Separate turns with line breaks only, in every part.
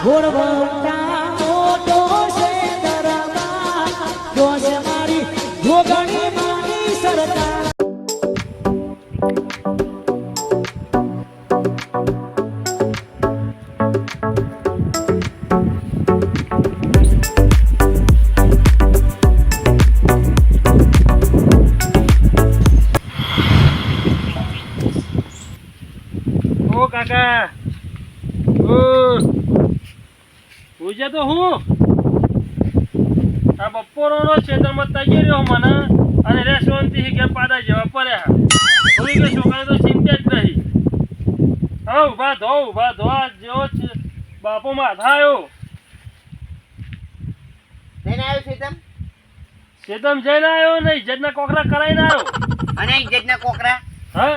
ઘોડવટા મોટો છે દરબાર જોશ મારી જોગણી માની સરકાર
ઓ કાકા ઓ પૂજા તો હું આ બપોરનો ક્ષેત્રમાં તૈયાર રહ્યો મને અને રેસ્ટોરન્ટથી ઘેર પાડા જેવા પડ્યા થોડી કે છોકરા તો ચિંતા જ નહીં હા ઊભા ધો જેવો બાપો માથા આવ્યો
જઈને આવ્યો ચેતમ
ચેતમ જઈને આવ્યો ને ઇજ્જતના કોકરા કરાઈને આવ્યો
અને ઇજ્જતના કોકરા
હા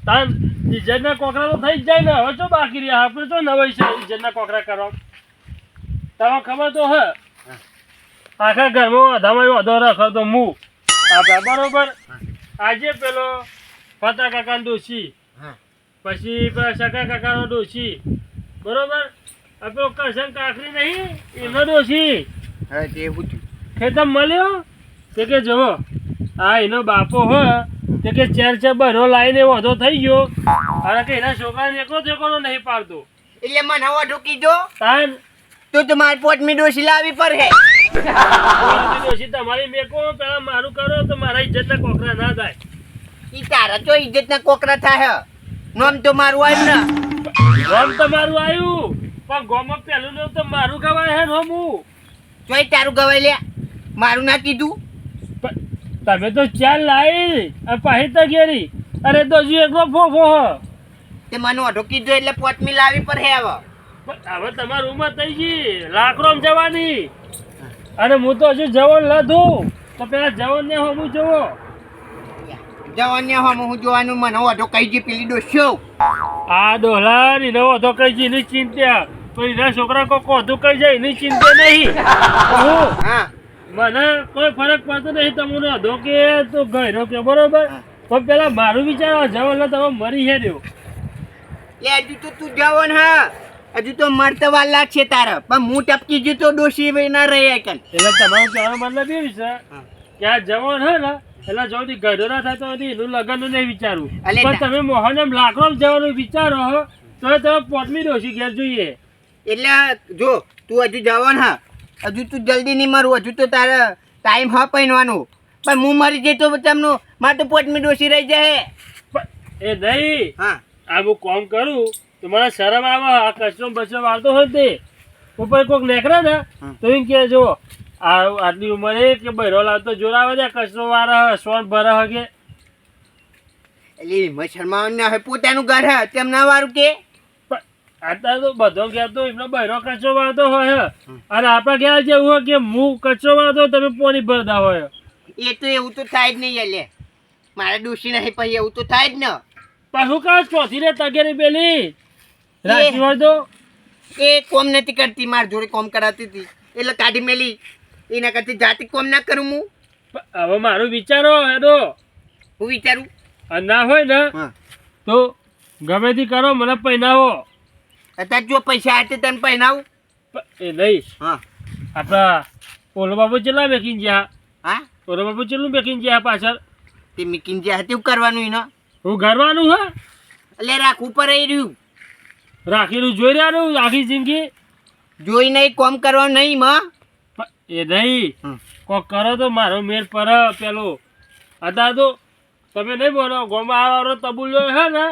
તાન ઇજ્જતના કોકરા તો થઈ જ જાય ને હવે તો બાકી રહ્યા આપણે તો નવાઈ છે ઇજ્જતના કોકરા કરવા તમને ખબર તો હે આખા ઘરમાં અધામાં વધો રાખો તો હું આપણે બરોબર આજે પેલો ફતા કાકાનો ડોશી પછી પેલા સકા કાકાનો ડોશી બરોબર આ પેલો કરશન કાકરી નહીં એનો ડોશી
હવે તે હું
ખેતમ મળ્યો તે કે જુઓ આ એનો બાપો હોય તે કે ચેર બરો લાઈને વધો થઈ ગયો અને કે એના છોકરાને એકલો ઠેકોનો નહીં પાડતો
એટલે મને ઓઢો કીધો
તાન
તો તમારી પોટમી ડોસી લાવી પર હે
ડોશી તમારી મેકો પેલા મારું કરો તો મારા ઇજ્જતના કોકરા ના થાય
ઈ તારા તો ઇજ્જતના કોકરા થાય નોમ તો મારું આવ્યું ને
ગોમ તમારું આવ્યું પણ ગોમાં પેલું નું તો મારું ગવાય હે નોમું
તોય તારું ગવાય લે મારું ના કીધું
તમે તો ચાલ લાવી અને પાછી તગેરી અરે તો હજુ એકલો ફોફો હ
તે મને ઓઢો કીધો એટલે પોટમી લાવી પર હે હવે
હવે તમારી ઉંમર થઈ ગઈ લાકડોમ જવાની અને હું તો હજુ જવાન લધું તો પેલા જવાન ને હું જોવો
જવાને હમ હું જોવાનું મને ઓઢો કહી જી પેલી ડોસ્યો
આ ડોલા ની નવો તો કઈ જી એની ચિંતા પણ એના છોકરા કોઈ કોધું કઈ જાય એની ચિંતા નહીં
હા
મને કોઈ ફરક પડતો નહીં તમને અધો કે તો ગયરો કે બરોબર પણ પેલા મારું વિચારો જવાન તમે મરી હે રહ્યો
લે હજુ તો તું જવાન હા હજુ તો મરતા વાર લાગશે તારા પણ હું ટપકી જતો ડોસી ના રહે કન
એટલે તમારું કહેવાનો મતલબ એવી છે કે આ જવાન હે ને એટલે જો ગયરો ના થાય તો એનું લગ્નનું નહીં વિચારવું
અલે
પણ તમે મોહન એમ લાકડો જવાનું વિચારો તો તમે પોટમી ડોસી ઘેર જોઈએ
એટલે જો તું હજુ જવાન હા હજુ તું જલ્દી નહીં મરું હજુ તો તારા ટાઈમ હા પહેરવાનું પણ હું મરી જઈ તો તમને મારે તો પોટમી ડોસી રહી જાય
એ નહીં
હા
આ હું કોમ કરું તો મને શરમ આવે આ કચરો બચરો વાળતો હોય તે ઉપર કોઈક નેકરે ને તો એમ કે જો આ આટલી ઉંમરે કે બહેરો લાવતો જોરાવે છે કચરો વાળે સોન ભરે હગે
એટલે શર્મા ના હોય પોતાનું ઘર હે તેમ ના વારું કે
અત્યારે તો બધો ઘેર તો એમનો બહેરો કચરો વાળતો હોય અને આપણા ઘેર જેવું હોય કે હું કચરો વાળતો તમે પોની ભરતા હોય
એ તો એવું તો થાય જ નહીં એટલે મારે ડોસી નહીં પછી એવું તો થાય જ ને
પાછું કાં ચોથી રે તગેરી પેલી રાખી હોય તો
એ કોમ નથી કરતી મારી જોડે કોમ કરાવતી હતી એટલે કાઢી મેલી એના કરતી જાતે કોમ ના કરું હું
હવે મારું વિચારો એનો
હું વિચારું
અને ના હોય ને તો ગમે તે કરો મને પહેરાવો
અત્યારે જો પૈસા આવે તને પહેરાવું
એ નહીં
હા
આપણા ઓલો બાબુ ચેલા બેકીને જ્યાં
હા
ઓલો બાબુ ચેલું બેકીને જ્યાં પાછળ
તે મીકીને જે હતું કરવાનું એનો
હું ઘરવાનું હે
એટલે રાખવું પડે એ રહ્યું
રાખેલું જોઈ રહ્યાનું આખી જિંદગી
જોઈ નહીં કોમ કરવાનું નહીં માં
એ નહીં કોક કરો તો મારો મેર પર પેલો અત્યારે તો તમે નહીં બોલો ગોમાં આવવાનો તબુલ્યો હે ને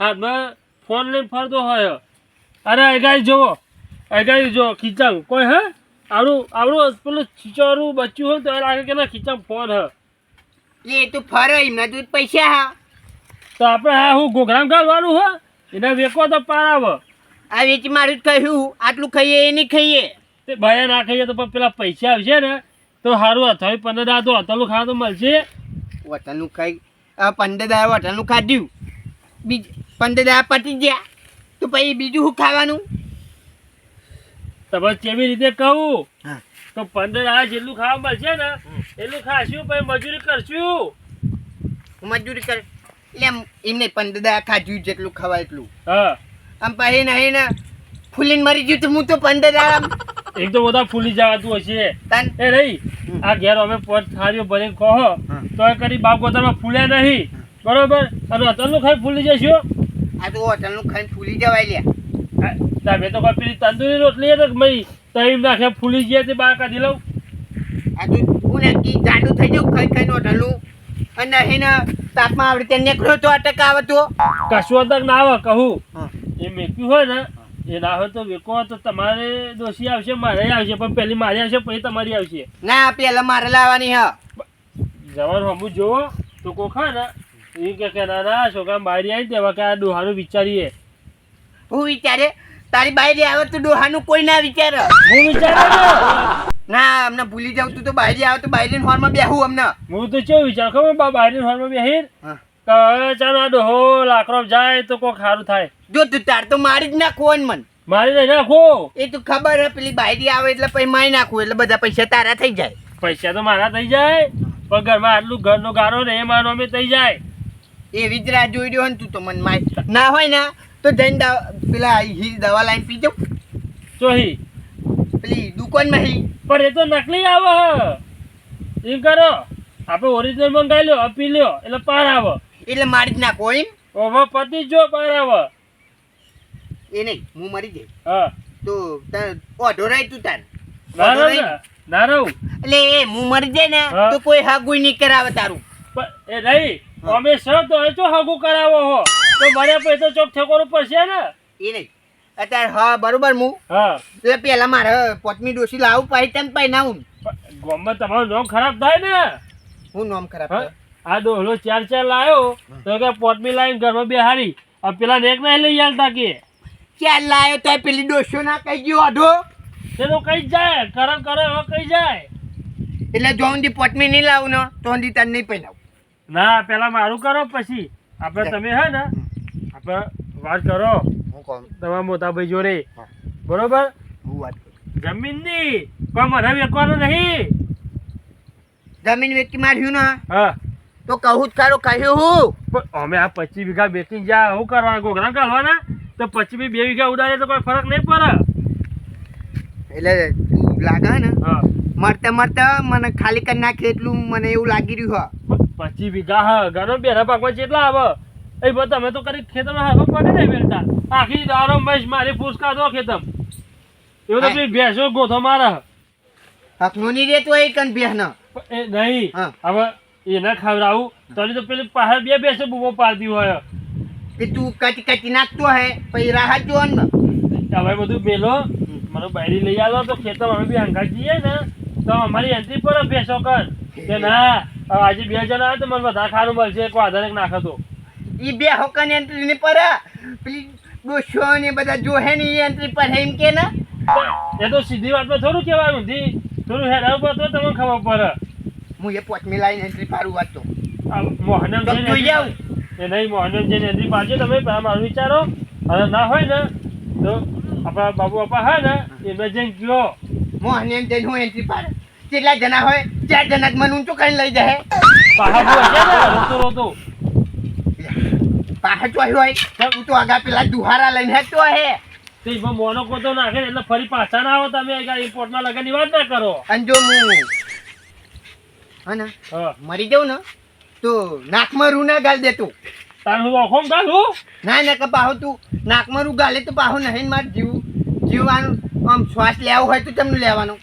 હાથમાં ફોન લઈને ફરતો હોય અરે અગાઈ જોવો અગાઈ જો ખીચામ કોઈ હે આવડું પેલું ખીચારું બચ્યું હોય તો એ લાગે કે ના ખીચામ ફોન હે
એ તો ફરે એમના તો પૈસા હા
તો આપણે હા હું ઘોઘરામ ઘાલવાનું હે એને વેકો તો પાર આવે
આ વેચી મારું જ કહ્યું આટલું ખાઈએ એ નહીં ખાઈએ
તે ભાઈ ના ખાઈએ તો પણ પેલા પૈસા આવશે ને તો સારું અથાવી 15 દાડા તો હતલું ખાવા તો મળશે
વટાનું ખાઈ 15 દાડા વટાનું ખાધ્યું 15 દાડા પતી ગયા તો પછી બીજું શું ખાવાનું
તમે કેવી રીતે કહું
હા
તો 15 દાડા જેટલું ખાવા મળશે ને એટલું ખાશું પછી મજૂરી કરશું
મજૂરી કરે એટલે એમને 15 દાડા ખાધ્યું જેટલું ખવાય એટલું
હા
આમ પછી નહીં ને ફૂલીને મરી ગયું તો હું તો 15 દાડા
એક તો બધા ફૂલી જવાતું હશે
તન
એ રહી આ ઘેર અમે પોત થાળીઓ ભરીને કહો તો એ કરી બાપ ગોતરમાં ફૂલ્યા નહીં બરોબર અને અતરનું ખાઈ ફૂલી જશો
આ તો હોટલનું ખાઈને ફૂલી જવાય લ્યા
તમે તો કોઈ પેલી તંદુરી રોટલી હતી કે ભાઈ તઈ નાખે ફૂલી ગયા તે બહાર કાઢી લઉં
આ તો હું ને જાડું થઈ જાઉં ખાઈને હોટલનું અને અહીં તાપમાં આવડે ત્યાં નીકળ્યો તો અટક આવે તો
કશું તક ના આવે કહું
હા.
એ મેક્યું હોય ને એ ના હોય તો વેકો તો તમારે દોષી આવશે મારે આવશે પણ પહેલી મારી આવશે પછી તમારી આવશે
ના પેલા મારે લાવવાની હા
જવાનું હમું જોવો તો કોખા ને એ કે ના ના છોકરા બારી આવી તેવા કે આ ડોહાનું વિચારીએ
હું વિચારે તારી બાયરી આવે તો ડોહાનું કોઈ ના વિચારે
હું વિચારે
ના અમને ભૂલી જાવ તું તો બાયરી આવે તો બાયરી હોરમાં બેહું અમને
હું તો કેવું વિચાર ખબર બારી હોલમાં બેહીર
હા.
કે હવે ચાલો આ ડોહો લાકડો જાય તો કોક સારું થાય
જો તું તાર તો મારી જ નાખવો ને મન
મારી નહીં નાખો
એ તું ખબર હે પેલી બાયરી આવે એટલે પછી મારી નાખવું એટલે બધા પૈસા તારા થઈ જાય
પૈસા તો મારા થઈ જાય પણ ઘરમાં આટલું ઘરનો ગારો ને એ મારો અમે થઈ જાય
એવી જ રાહ જોઈ રહ્યો ને તું તો મન માય ના હોય ને તો જઈને પેલા દવા લાઈન પી જાઉં
ચોહી
પેલી દુકાનમાં હી
પણ એ તો નકલી આવે હ એમ કરો આપણે ઓરિજિનલ મંગાવી લ્યો આપી લ્યો એટલે પાર આવે
એટલે મારી જ નાખો એમ
ઓહો પતિ જો પાર આવે
એ નહીં હું મરી જાય
હા
તો તાર ઓઢો રહી તું તાર
ના
ઓઢો રહી.
રહું ના રહું
એટલે એ હું મરી જાય ને
હા.
તો કોઈ હાગુય નહીં કરાવે તારું
પણ એ નહીં અમે સર તો એ ચો હગું કરાવો હો તો મારે પછી તો ચોક ઠેકોરું પડશે ને
એ નહીં અત્યારે હા બરોબર હું
હા
એટલે પેલા મારે પોચમી ડોસી લાવું પાઈ તેમ પાઈ નાવું
ગોમમાં તમારું નામ ખરાબ થાય ને
હું નામ ખરાબ
હા?
કરે.
આ ડોહલો ચાર લાયો તો કે પોટમી લાઈન ઘરમાં બેહારી આ પેલા ને એક નહીં લઈ આલતા કે
ક્યાં લાયો તો પેલી ડોસીઓ ના કહી ગયો અઢો
તે તો કઈ જ જાય કરમ કરે હવે કઈ જાય
એટલે જો ઊંધી પોટમી નહીં લાવું ને તો ઊંધી તને નહીં પહેરાવું
ના પેલા મારું કરો પછી આપણે તમે હે ને આપણે વાત કરો
હું કહું
તમારા મોટા ભાઈ જોડે
હા.
બરોબર
હું વાત કરું
જમીનની કોઈ મને વેચવાનું નહીં
જમીન વેચી માર્યું ને
હા
તો કહું જ ખરો કહ્યું હું
પણ અમે આ 25 વીઘા બેચીને જ્યાં શું કરવાના ગોગરા કાઢવાના તો 25 2 વીઘા ઉડાડે તો કોઈ ફરક નહીં પડે
એટલે તું લાગે ને
હા
મરતા મરતા મને ખાલી કરી નાખે એટલું મને એવું લાગી રહ્યું હા
25 વીઘા હા ઘણો બેરા પાકવા કેટલા આવે એ બધા તમે તો કરી ખેતરમાં હાથો પડે નહીં બેલતા આખી દારો મહેશ મારી ફૂસકા દો ખેતમ એવું તો પેલી ભેંસો ગોથો મારે
હકનું નહીં રહેતું એ કન બેહ ન
એ નહીં
હા.
હવે એને ખવડાવું તો પેલી પાછળ બે ભેંસો બૂમો પાડતી હોય
કે તું કચી કચી નાખતો હે પછી રાહત જો ને
હવે બધું પેલો મને બાયરી લઈ આવો તો ખેતર અમે બી હંગાત જઈએ ને તો અમારી એન્ટ્રી પર ભેંસો કર કે ના આજે 2 જણા આવે તો મને વધારે ખાવાનું મળશે એક આધાર નાખે તો
ઈ બે હોકન એન્ટ્રી ને પર પેલી ડોશો ને બધા જો હે ને ઈ એન્ટ્રી પર હે એમ કે ને
એ તો સીધી વાતમાં થોડું કહેવાનું થોડું હેરાવ પર તો તમને ખબર પડે
હું એ પોચમી લાઈન એન્ટ્રી પાડું વાત તો
આ મોહનમ
તો જોઈ જાવ
એ નહીં મોહનમ જઈને એન્ટ્રી પાડજો તમે પહેલા મારું વિચારો અને ના હોય ને તો આપણા બાબુ બાપા હા ને એમને જઈને કહો
મોહન એમ જઈને હું એન્ટ્રી પાડ કેટલા જણા હોય 4 જણા જ મને ઊંચો કરીને લઈ જાય
પાછા હશે ને રોતો રોતો
પાછા ચોઈ હોય તું તો આગા પેલા દુહારા લઈને હેતો હે
તે એમાં મોનો કોતો નાખે ને એટલે ફરી પાછા ના આવો તમે ઇમ્પોર્ટમાં લગનની વાત ના કરો
અને જો હું હા ને
હા
મરી જાઉં ને તો નાકમાં રૂ ના ગાલ દેતું
તાર હું ઓખોમ ગાલું
ના ના કે પાહો તું નાકમાં રૂ ગાલે તો પાહો નહીં માર જીવવાનું આમ શ્વાસ લેવો હોય તો તમને લેવાનું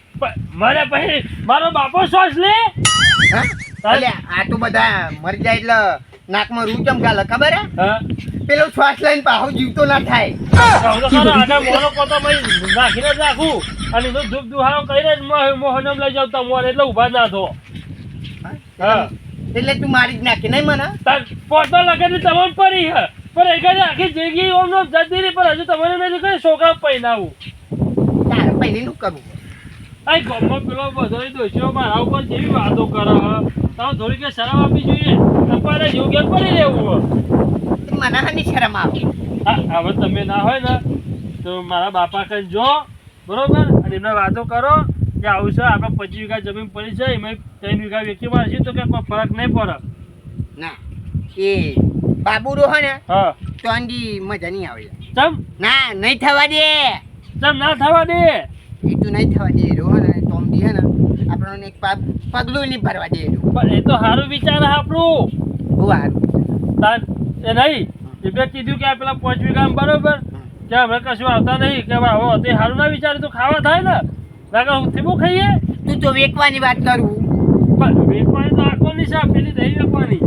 મારે પછી મારો બાપો શ્વાસ લે
હા એટલે આ તો બધા મરી જાય એટલે નાકમાં રૂ ચમ ગાલે ખબર હે
હા
પેલો શ્વાસ લઈને પાહો જીવતો ના થાય
કહું તો ખરો, આને મોનો કોતો ભાઈ નાખીને જ રાખું અને તો ધૂપ દુહારો કરીને જ મોહનમ લઈ જાવ તમારે એટલે ઊભા ના થો હા
એટલે તું મારી જ નાખી નહીં મને
તાર પોતો લગનની તમામ પડી હે પણ એક જ આખી જિંદગી ઓમનો જતી રહી પણ હજુ તમને નથી કહ્યું છોકરા પહેરાવું
તારે પહેલી નું કરવું
આ ગામમાં પેલો બધો દોષીઓ મારા ઉપર જેવી વાતો કરે તમે થોડી કે શરમ આપવી જોઈએ તમારે જેવું કેમ પડી રહેવું
મને હાની શરમ આવે
હા હવે તમે ના હોય ને તો મારા બાપા કઈ જો બરોબર અને એમને વાતો કરો કે આવું છે આપણે 25 વીઘા જમીન પડી છે એમાં 3 વીઘા વેચી મારશે તો કે કોઈ ફરક નહીં પડે
ના એ બાબુ રહો ને
હા
તો અંડી મજા નહીં આવે
ચમ
ના નહીં થવા દે
ચમ ના થવા દે.
એ તું નહીં થવા દે રો ને ટોમડી હે ને આપણને એક પગલું નહીં ભરવા દે રો
પણ એ તો સારું વિચાર હે આપણું.
બહુ સારું
તાન એ નહીં એટલે કીધું કે આ પેલા 5 વીઘા બરોબર કે અમે કશું આવતા નહીં કે હવે તે સારું ના વિચારે તો ખાવા થાય ને નાગર હું બહુ ખાઈએ.
તું તો વેકવાની વાત કરું
પણ વેચવાની તો આખોની છે પેલી દહીં વેચવાની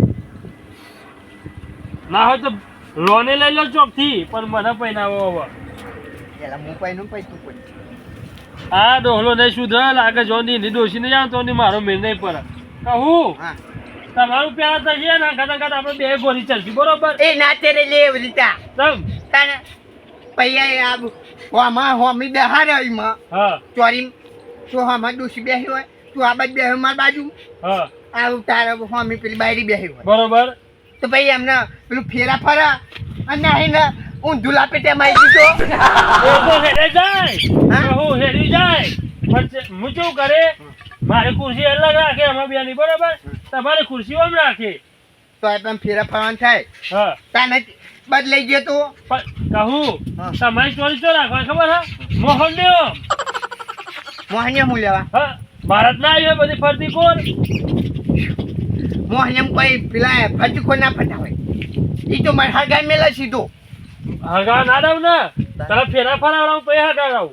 ના હોય તો લોને લઈ લો ચોકથી પણ મને પહેરાવો હવે.
પેલા હું પૈનું પૈતું પડી
આ ડોહલો નહીં સુધરે લાગે જો ની ડોસી ને જાવ તો મારો મેળ નહીં પડે કહું
હા
તમારું પ્યાર થશે ને ખતમ આપણે બે ગોળી ચાલશે બરોબર.
એ ના તેરે લે રીતા
તમ
તને પૈયા આ હોમાં હોમી દહાર માં
હા
ચોરી તો હોમાં ડોસી બેહી હોય તું આ બાજુ બેહી માર બાજુ
હા
આ તારે હોમી પેલી બાયરી બેહી હોય
બરોબર.
તો ભાઈ એમને પેલું ફેરા ફરા અને અહીં ને ઊંધું લાપેટે મારી દીધો
એ તો હેડે જાય
હા?
કહું હેડી જાય પણ હું શું કરે મારી ખુરશી અલગ રાખે અમારા બેની બરોબર તમારી ખુરશી આમ રાખે
તો એ પણ ફેરા ફરવાનું થાય
હા
તાને બદલાઈ ગયો તો
પણ કહું
હા.
તમારી ચોરી ચો રાખવા ખબર હા મોહન દેવો
મોહનિયમ હું લેવા
હા ભારત ના આવ્યો બધી ફરતી કોણ
મોહનિયમ કોઈ પેલા ફરતી કોઈ ના ફરતા હોય એ તો મારે હગાઈ મેલા સીધો
હગા ના દઉં ને તારા ફેરા ફરાવડાવું પછી હગા દઉં.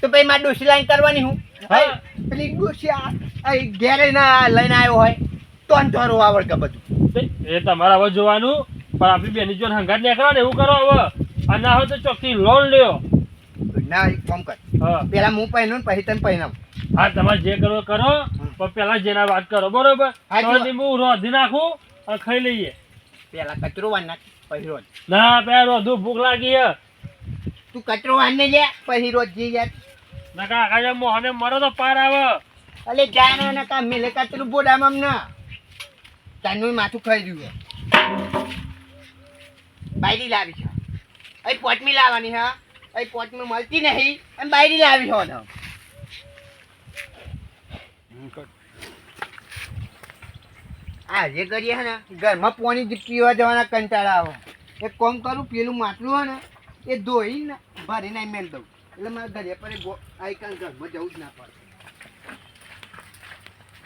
તો ભાઈ મારે ડોસી લાઈન કરવાની હું
હા.
પેલી ડોસી આ ઘેરે ના લઈને આવ્યો હોય તો અંતરો આવડે બધું
એ તમારે હવે જોવાનું પણ આપણી બેની જો હંગાત નીકળો ને એવું કરો હવે અને ના હોય તો ચોખ્ખી લોન લ્યો.
ના એક કામ કર
હા
પેલા હું પહેરું ને પછી તને પહેરાવું
હા તમારે જે કરવો કરો પણ પેલા જેના વાત કરો બરોબર.
હા,
તો હું રોધી નાખું અને ખાઈ લઈએ.
પેલા કચરો વાન નાખ પછી રોજ
ના પેલા રોધું ભૂખ લાગી હે
તું કચરો વાન ને લે પછી રોજ જી યાર
નકા આખા મોહને મરો તો પાર આવે.
અલે જાના ના કામ મેલે કચરું બોડામાં ના તાનું માથું ખાઈ રહ્યું બાયરી લાવી છે અહીં પોટમી લાવવાની હા અહીં પોટમી મળતી નહીં અને બાયરી લાવી છો ને આ જે કરીએ હે ને ઘરમાં પાણી જ પીવા જવાના કંટાળા આવે એક કામ કરું પેલું માટલું હે ને એ ધોઈને ભરીને મેલ દઉં એટલે મારે ઘરે પર આઈ કાન ઘરમાં જવું જ ના પડે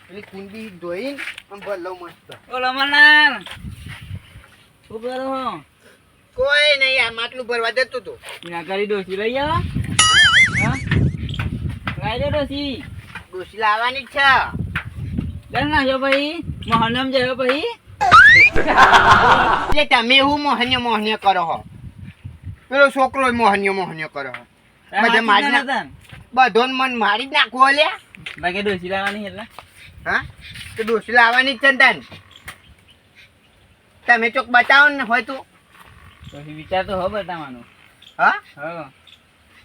પેલી કુંડી ધોઈને આમ ભર લઉં મસ્ત
ઓલો મનાર શું કરો હો
કોઈ નહીં આ માટલું ભરવા જતું હતું
ના કરી ડોસી લઈ આવો હા લઈ લે ડોસી
ડોસી લાવવાની જ છે
ચાલ ના જો ભાઈ મોહનમ જયો ભાઈ
એટલે તમે હું મોહન્ય કરો હો પેલો છોકરો મોહન્ય કરો હો બધે મારી બધો મન મારી જ નાખવો લે
બાકી ડોસી લાવવાની એટલે
હા તો ડોસી લાવવાની જ છે ને તને તમે ચોક બતાવો ને હોય તો
ડોસી વિચાર તો હો બતાવવાનો
હા
હો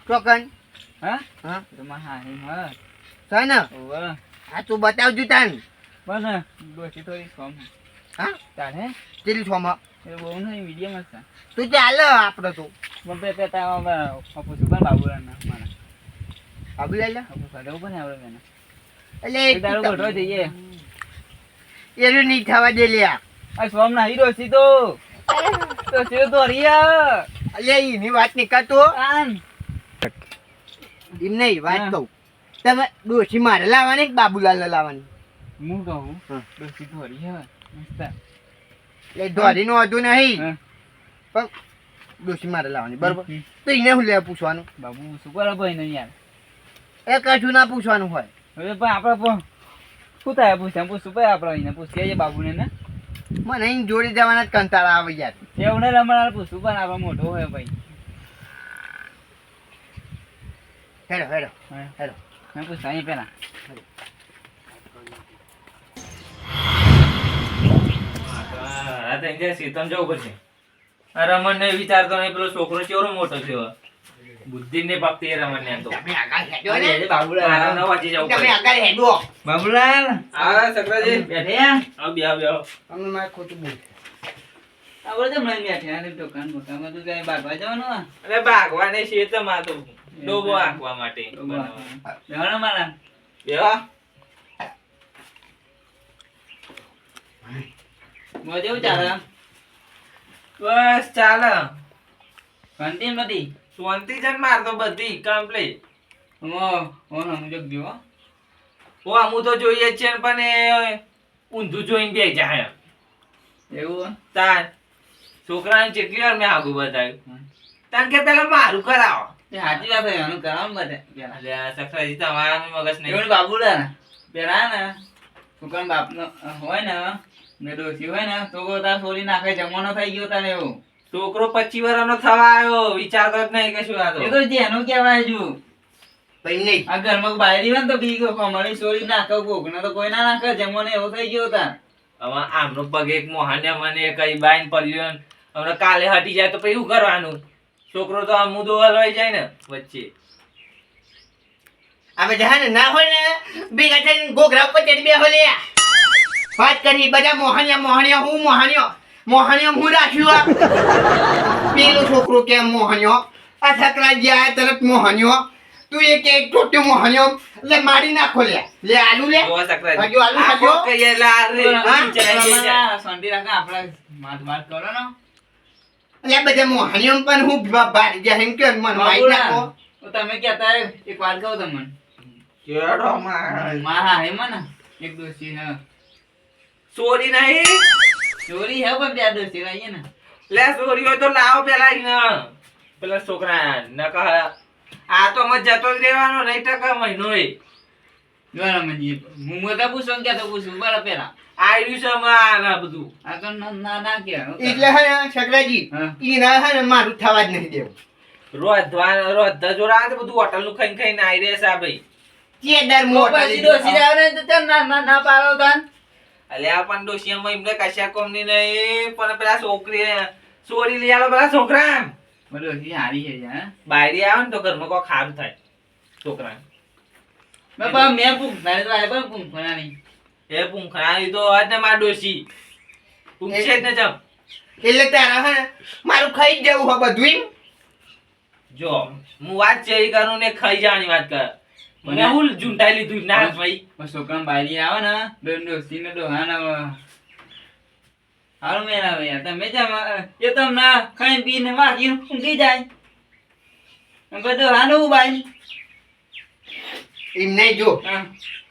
ચોકન
હા
હા
તમાર હા હા
છે ને
ઓવે
હા તું બતાવજો તને
બસ ડોસી થોડી કમ
હા
તારે
ચીલી છોમાં
એ બહુ નહીં મીડિયમ જ છે
તું ચાલે આપણે તો
બપે પેતા અપુ સુપર બાબુરાના મારા
આબુ લઈ લે
અપુ સાદા ઉપર ને આવડે મેને
એટલે
એ તારો ગોઠવો જઈએ
એનું નહીં થવા દે લ્યા
આ સોમ ના હીરો સી તો સીધો તો રિયા
અલે એની વાત નહીં કરતો
આન
એમ નહીં વાત
હા.
કહું તમે ડોસી મારે લાવવાની કે બાબુલાલ લાવવાની
હું કહું
હા.
ડોસી તો રિયા મસ્ત
એટલે ધોરીનું હતું નહીં
હા.
પણ ડોસી મારે લાવવાની બરોબર
હમ.
તો એને શું લેવા પૂછવાનું
બાબુ શું કરે ભાઈ ને યાર
એ કશું ના પૂછવાનું હોય
હવે પણ આપણે શું થાય પૂછ્યા પૂછશું ભાઈ આપણે એને પૂછીએ છે બાબુને ને
મને અહીં જોડે જવાના જ કંટાળા આવે યાર
એવું ને રમણાર પૂછશું પણ આપણે મોટો હોય ભાઈ
હેડો હેડો
હા.
હેડો
મેં પૂછતા અહીં પેલા
રમણ ને વિચારતો નહીં પેલો છોકરો કેવડો મોટો થયો બુદ્ધિ ને ભક્તિ એ રમણ ને તો
તમે આગળ હેડો ને
મારા ન વાંચી જવું
તમે
પડે.
આગળ હેડો
બાબુલાલ
હા સકરાજી
બેઠે
આવ બે આવ
તમે મારે ખોટું બોલ
આપણે તો મને બેઠે આ દુકાન બોકામાં તું કઈ બાગવા જવાનું આ
અરે ભાગવાને છે તો માં તો ડોબો આંકવા માટે
બેહણો મારા
બેવા
મોજે ચાલે
બસ ચાલે
કંટીન બધી
શાંતિ છે ને માર તો બધી કમ્પ્લીટ.
સમજો ગયો
ઓ આમું તો જોઈએ જ છે ને પણ એ ઊંધું જોઈને બે જાય.
એવું
તાર છોકરાને કેટલી વાર મેં આગું બતાવ્યું. તાન કે પેલા મારું કરાવો.
એ સાચી વાત છે એનું કરાવ બધે પેલા
અલ્યા સખરાજી તમારાનું મગજ નહીં.
એવું બાબુડા ને પેલા ને છોકરા બાપનો હોય ને ને ડોશી હોય ને તો તાર છોરી નાખે જમવાનો થઈ ગયો તારે એવું
છોકરો 25 વર્ષનો થવા આવ્યો વિચારતો જ નહીં કે શું આ
એ
તો.
તો જેનું કહેવાય છું
પછી નહીં
આ ઘરમાં બાયરી હોય ને તો બીજો કમળી છોરી નાખે કોકને તો કોઈ ના નાખે જમવાનો એવો થઈ ગયો તાર
હવે આમનો પગ એક મોહાને મને કઈ બાઈન પડ્યો ને હમણાં કાલે હટી જાય તો પછી શું કરવાનું? છોકરો તો આમ મુદો હલવાઈ જાય ને વચ્ચે.
આ બધા ને ના હોય ને ભેગા થઈને ગોગરા ઉપર ચડી બે હોલે વાત કરી બધા મોહણિયા હું રાખ્યું આ પેલો છોકરો કેમ મોહણિયો આ સકરાજી આયા તરત મોહણિયો તું એક ટોટો મોહણિયો એટલે મારી નાખો લે આલુ લે
જોવા સકરાજી.
હજુ આલુ
આ
ખાજો?
કોક કહીએ એટલે આ રે, વિચારાય જાય.
શાંતિ રાખે આપડા માત માત કરો ને
એટલે બધા મોહણિયો પણ હું ભારી જાય એમ કે મને મારી નાખો
તો તમે કહેતા એક વાત કહું તમને
કેડો માં.
હા હે મને એક ડોશી હે
ચોરી નહીં
ચોરી હે પણ ત્યાં ડોશી રહીએ ને
લે ચોરી હોય તો લાવો પેલા ઈને. પેલા છોકરા નકા આ તો મત જતો જ રહેવાનો નહીં ટકા મહિનો એ
જોરા મંજી હું મોટા પૂછો કે તો પૂછું બરાબર પેલા
આયુ છે માં આ બધું.
આ તો ના ના કે
એટલે હે ને સકરાજી
હા.
ઈ ના હે ને મારું થવા જ નહીં દેવું
રોધા જોડા તો બધું હોટલ નું ખાઈને ખાઈને આઈ રહે છે આ ભાઈ.
કે દર મોટા
પછી ડોશી આવે ને તો ચાલ ના પાડો તાન
અલ્યા પણ ડોશિયામાં એમને કશા કોમની નહીં પણ પેલા છોકરી ચોરી લઈ આલો પેલા છોકરા.
ડોશી હારી છે યાર
બાયરી આવે ને તો ઘરમાં કોઈ ખારું થાય છોકરા.
બાપા મેં પૂછનારી તો આય પણ પૂછનારી
એ પૂંખણા તો આજ ને માર ડોશી પૂંછે જ ને જમ.
એટલે તારા હે ને મારું ખાઈ જ જવું હે બધું એમ?
જો હું વાત છે એ કરું ને ખાઈ જવાની વાત કર. મને હું ઝૂંટાઈ લીધું ના ભાઈ.
છોકરા બાયરી આવે ને ડોશી ને ડોહાના હારું મેં આવે યાર તમે જમ એ તો ના ખાઈને પીને વાગી ઊંઘી જાય બધું હાનું બાઈ
એમ નહીં જો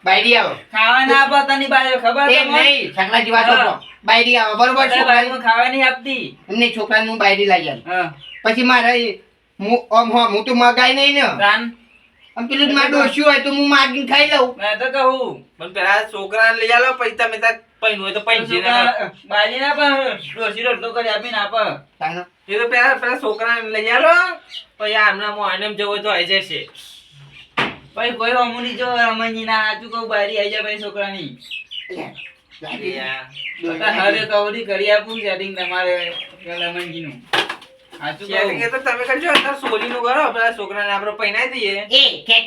બાયરી આવો
ખાવા ના આપતાની બાઈ ખબર
એમ નહીં સકલાજી વાત કરો બાયરી આવો બરોબર
બાઈ
છોકરા
ખાવા નહીં આપતી
એમને છોકરાને હું બાયરી લઈ આવું
હા
પછી મારે હું તો મગાઈ નહીં ને
તાન
આમ પેલું જ મારું ડોસ્યું હોય તો હું માગીને ખાઈ લઉં
મેં તો કહું
પણ પેલા છોકરાને લઈ આલો પછી તમે તાર પૈનું હોય તો પૈસે ના.
બાજી ના પણ ડોશી રોટલો કરી આપીને આપ
તાનો
એ તો પેલા છોકરાને લઈ આલો પછી આમના મોહાને જવો તો આવી જશે.
પછી કોઈ અમુની જો રમણજી ના હાચું કહું બારી આવી જાય ભાઈ છોકરાની હરે તો અવધી કરી આપું સેટિંગ તમારે રમણજી નું હાચું
શેરિંગ એ
કહું
તો તમે કરજો અત્યારે સોલીનું કરો પેલા છોકરાને આપણે પૈનાઈ દઈએ.
એ ખેંચ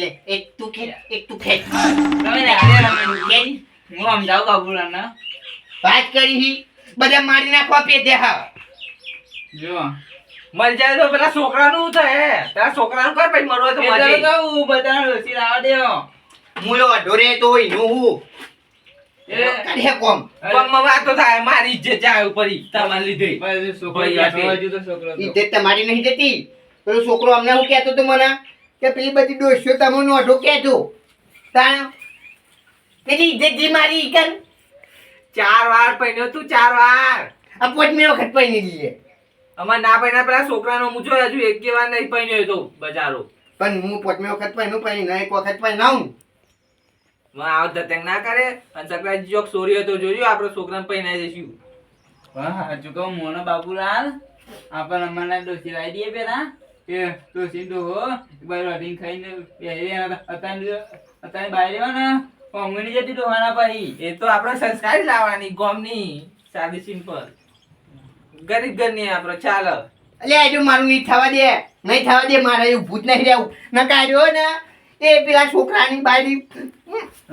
લે એક તું ખેંચ
તમે ને હારે રમણજી હું સમજાવું બાબુલાને
વાત કરી હી બધા મારી નાખવા પેટે હા
જો
મરી જાય તો પેલા છોકરાનું થાય પેલા છોકરાનું કર પછી મરવા તો
એ તો
મજે.
કહું બધાને ડોશી લાવવા દેવો
મુલો ઢોરે તો હોય નું હું
એ
કાઢે કોમ
ગામમાં વાતો થાય મારી ઇજ્જત જાય ઉપર તમારે લીધે.
ભાઈ છોકરો
ભાઈ આપે.
હજુ તો છોકરો તો.
ઇજ્જત તમારી નહીં જતી પેલો છોકરો અમને હું કહેતો તો મને કે પેલી બધી ડોસ્યો તમે નોઢો કહેતો તાણ પેલી ઇજ્જત જે મારી ઈ કર
4 વાર પૈણ્યો તું 4 વાર.
આ પોચમી વખત પૈણી લઈએ
અમાર ના પૈણા પેલા છોકરાનો મૂછો હજુ એક વાર નહીં પૈણ્યો તો બજારો.
પણ હું પોચમી વખત પૈણું પૈણી એક વખત પૈણાવું
આવ ધતંગ ના કરે અને સકરાજી જોક સોરી હતો જોજો આપણે છોકરાને પૈણાઈ જઈશું.
વાહ હાચું કહું મોનો બાબુલાલ આપણને અમારા ડોશી લાવી દઈએ પેલા કે ડોશી ડોહો બાર વાટીને ખાઈને બેહી અત્યારે બહાર રહેવાના કોંગણી જતી ડોહાના પાહી
એ તો આપણે સંસ્કારી લાવવાની ગોમની સાદી સિમ્પલ ગરીબ ઘરની આપણે ચાલે.
એટલે આજુ મારું નહીં થવા દે મારે એવું ભૂત નહીં રહેવું ન કાઢ્યો ને એ પેલા છોકરાની બાયરી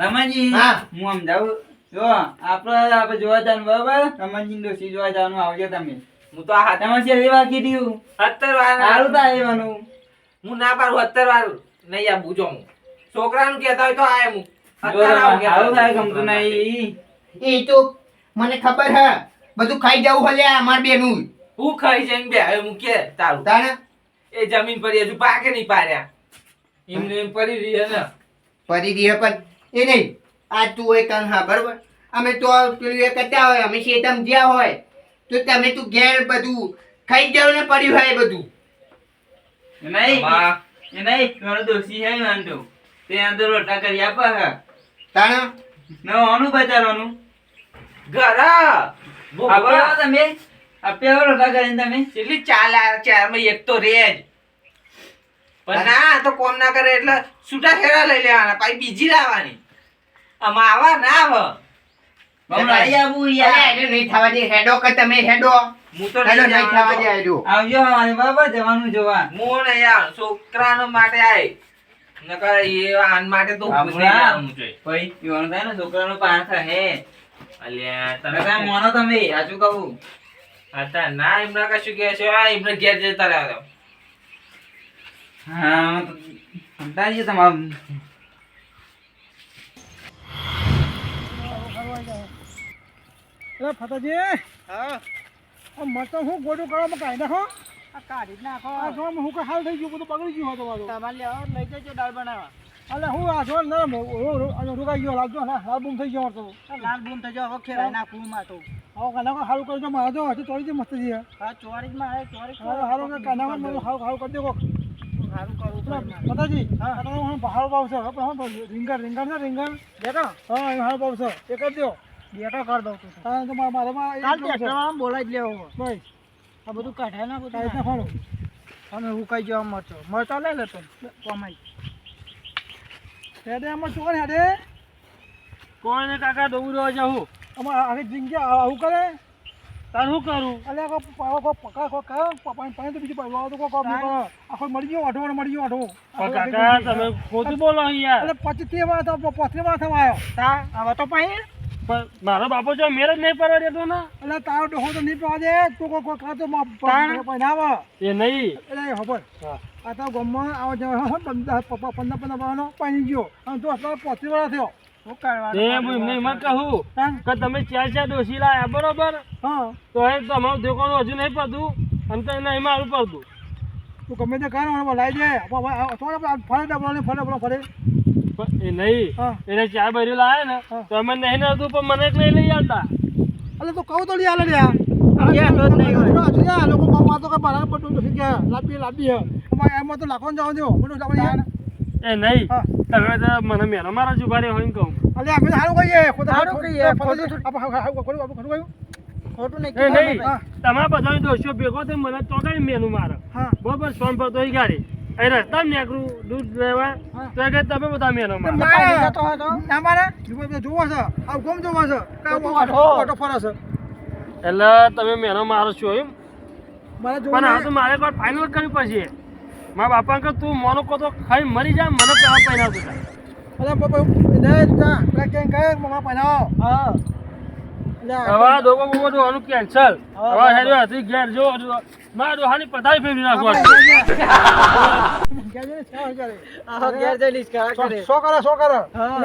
રમણજી
હા.
હું સમજાવું જો આપણે જોવા જવાનું બરાબર રમણજી ડોશી જોવા જવાનું આવજો તમે
હું તો આ હાથ
તમે શેરી વાગી દીધું
70 વાર
સારું થાય એવાનું
હું ના પાડું 70 વાર નહીં આપું જો હું છોકરાનું કહેતા હોય તો આય હું
જો સારું થાય ગમતું નહીં
એ તો મને ખબર હે બધું ખાઈ જવું હલે અમાર બેનું
હું ખાઈ જઈને બે હવે મૂકીએ તારું.
તાણે
એ જમીન પર હજુ પાકે નહીં પાડ્યા એમને એમ પડી રહી ને
પડી રહી પણ એ નહીં આ તું હોય કાન હા બરોબર અમે તો પેલું એ કરતા હોય અમે શેતમ જ્યાં હોય તો તમે તું ઘેર બધું ખાઈ જાવ ને પડ્યું હોય એ બધું
એ નહીં
આમાં
એ નહીં મારો દોશી છે વાંધો તે અંદર રોટલા કરી આપે હે
તાણા
નવાનું બચારવાનું
ઘરા
આપ્યા તમે આપ્યા રોટલા કરીને તમે
કેટલી ચારમાં એક તો રે જ પણ ના તો કોમ ના કરે એટલે છૂટા ફેરા લઈ લેવાના પછી બીજી લાવવાની આમાં આવા ના આવે
બહુ લઈ આવું
અરે
યાર
એને નહીં થવા દે હેડો કે તમે હેડો
હું તો
હેડો
નહીં
નહીં થવા દે
જવાનો.
હેડો
આવજો અમારે બરાબર જવાનું જોવા
હું નહીં આવું છોકરાનો માટે આય નકર એ આન માટે તો ઊભું જ નહીં રહેવાનું છે.
ભાઈ પીવાનું થાય ને છોકરાનો પાન હે
અલ્યા
તમે
તમે
કાંઈ મોનો તમે સાચું કહું
હતા ના એમને કશું કહે છે આ એમને ઘેર જતા રહ્યા
હા સમજાય તમારું
અરે ફતાજી
હા
મત હું ગોડું કરવામાં કાઢી નાખો
આ કાઢી જ નાખો
આ જો હું કે હાલ થઈ ગયું બધું બગડી ગયું તમારું
તમારે લેવા લઈ જજો દાળ બનાવવા
એટલે હું આ જો ને રોકાઈ ગયો લાગજો ને હાલ બૂમ થઈ ગયો તો
લાલ બૂમ થઈ જાવ ખેરાઈ નાખું માં તો
આવો કાના હાલ કરજો મારા જો હજી થોડી મસ્ત છે
હા ચોરીજ માં આવે ચોરીજ
હાલો કે કાના મને હાલ કરી દે કોક
સારું કરું
ફતાજી આ તો હું બહાર ભાવ છે હવે હું રીંગણ છે રીંગણ
બેટો
હા એ હાલ ભાવ છે એ કરી દો
બેટો કર દઉં તું
હા તો મારે
કાલ ટ્રેક્ટરમાં બોલાઈ જ લેવો
ભાઈ
આ બધું કાઢે ના
કાઢી નાખવાનું
અમે હું કઈ જવા મરચો લઈ લેતો કમાઈ
હેડે આમાં શું કરે હેડે કોઈને કાકા દોવું રહ્યો જાઉં અમારે આખી જિંદગી આવું કરે તાર શું કરું અલ્યા પાણી તો બીજું પડવા તો આખો મળી ગયો અઢો મળી ગયો અઢો કાકા તમે ખોટું બોલો યાર એટલે 25 વાર તો 35 વાર થવા આવ્યો
તા હવે તો પાણી
મારો બાપો જો મેરેજ નહીં પરવા દેતો ને એટલે તારો ડોહો તો નહીં પડવા દે તું કોઈ કાતો પહેરાવે એ નહીં એટલે ખબર આ તો ગમમાં આવો જવા 15 વાનો પાણી ગયો અને તો અત્યારે 35 વાર થયો
શું કરવાનું
એમ કહું કે તમે ચાર ડોસી લાયા બરોબર હા તો એ તમારું દેખાનું હજુ નહીં પડતું અને તો નહીં મારું પડતું તું ગમે તે કરો લાવી દે ફરે એ નહીં એને ચાર બાજુ લાવે ને તો અમે નહીં નતું પણ મને એક લઈ લઈ આવતા એટલે તો કહું તો લઈ આલે લોકો માતો કે બારા બધું નથી કે લાંબી એમાં તો લાખો જવા દો બધું એ નહીં તમે તો મને મેરો મારા જ ઉભા હોય ને કહું અલે અમે સારું કહીએ ખોટું નહીં તમારા બધા દોસ્તો ભેગો થઈ મને તો કઈ મેનું મારે બરોબર સોન પર તો ગાડી અહીં રસ્તા નીકળું દૂધ લેવા તો કે તમે બધા મેનો મારે જોવો છે આ કોમ જોવો છે ઓટો ફરે છે એટલે તમે મેનો મારો છો એમ પણ આ તો મારે કોઈ ફાઇનલ કરવી પડશે મારા બાપા કે તું મોનો કો તો ખાઈ મરી જા મને પેલા પહેરાવ તું અરે બાપા હવે દોબો બોબો દોવાનું કેન્સલ હવે હેરો હતી ઘેર જો મારા દોહાની પથારી ફેરવી નાખવાની સો કરે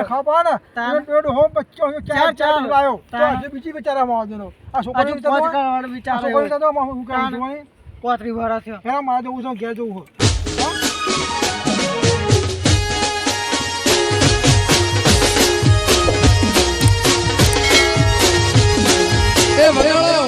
ખાવા ને પેડો હો બચ્ચો ચાર લાયો તો બીજી બચારામાં આવજો આ છોકરી તો હું કહું 35 વર્ષ થયો પેલા મારા જવું છે ઘેર જવું હોય
એ મરિયાળો